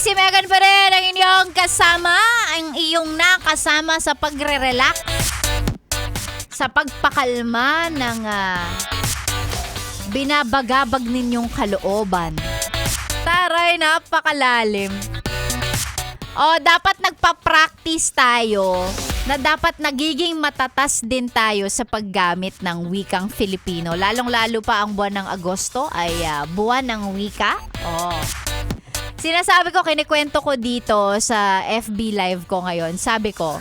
Sexy Megan pa rin ang inyong kasama, ang iyong nakasama sa pagre-relax, sa pagpakalma ng binabagabag ninyong kalooban. Taray, napakalalim. O, dapat nagpa-practice tayo na dapat nagiging matatas din tayo sa paggamit ng wikang Filipino. Lalong-lalo pa ang buwan ng Agosto ay buwan ng wika. Oh. Sinasabi ko, kinikwento ko dito sa FB Live ko ngayon. Sabi ko,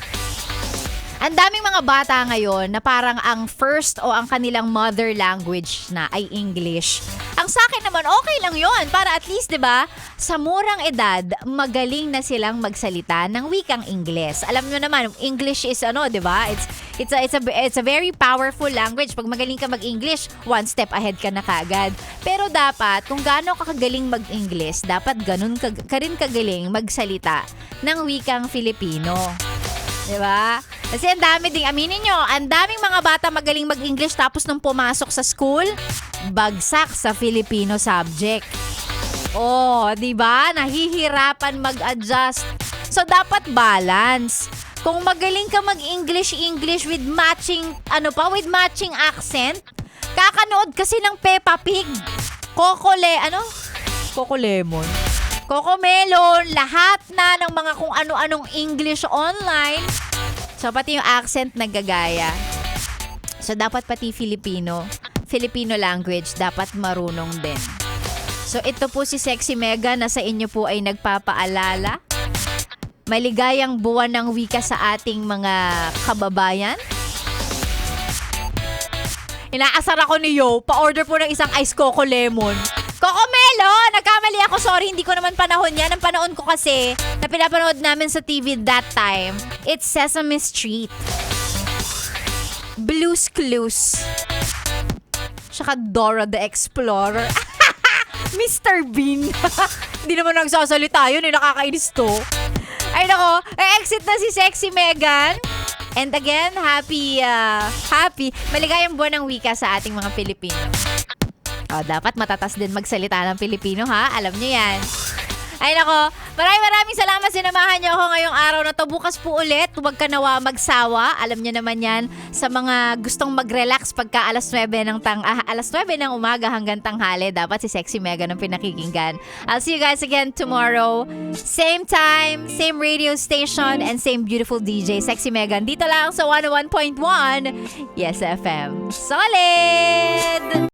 ang daming mga bata ngayon na parang ang first o ang kanilang mother language na ay English. Ang sa akin naman, okay lang yon para at least, 'di ba, sa murang edad, magaling na silang magsalita ng wikang Ingles. Alam niyo naman, English is 'di ba? It's a very powerful language. Pag magaling ka mag-English, one step ahead ka na kaagad. Pero dapat, kung gaano ka kagaling mag-English, dapat ganun ka rin kagaling magsalita ng wikang Filipino. 'Di ba? Kasi ang dami ding, aminin nyo, ang daming mga bata magaling mag-English tapos nung pumasok sa school, bagsak sa Filipino subject. Oh, 'di ba? Nahihirapan mag-adjust. So dapat balance. Kung magaling ka mag-English with matching with matching accent, kakanood kasi ng Peppa Pig. Coco Lemon. Coco Melon, lahat na ng mga kung ano-anong English online. So, pati yung accent nagagaya. So, dapat pati Filipino language, dapat marunong din. So, ito po si Sexy Mega na sa inyo po ay nagpapaalala. Maligayang buwan ng wika sa ating mga kababayan. Inaasar ako ni Yo, pa-order po ng isang ice Coco Lemon. Coco Melon! Nagkamali ako, sorry, hindi ko naman panahon yan. Ang panahon ko kasi, na pinapanood namin sa TV that time, it's Sesame Street. Blue's Clues. Tsaka Dora the Explorer. Mr. Bean. Hindi naman nagsasalita yun, nakakainis to. Ay nako, exit na si Sexy Megan. And again, happy, maligayang buwan ng wika sa ating mga Pilipino. Dapat matatas din magsalita ng Pilipino, ha? Alam nyo yan. Ay nako, maraming salamat, sinamahan nyo ako ngayong araw na to. Bukas po ulit, huwag ka nawa magsawa. Alam nyo naman yan, sa mga gustong mag-relax pagka alas 9 ng umaga hanggang tanghali, dapat si Sexy Mega ng pinakikinggan. I'll see you guys again tomorrow. Same time, same radio station, and same beautiful DJ, Sexy Megan. Dito lang sa 101.1 Yes FM. Solid!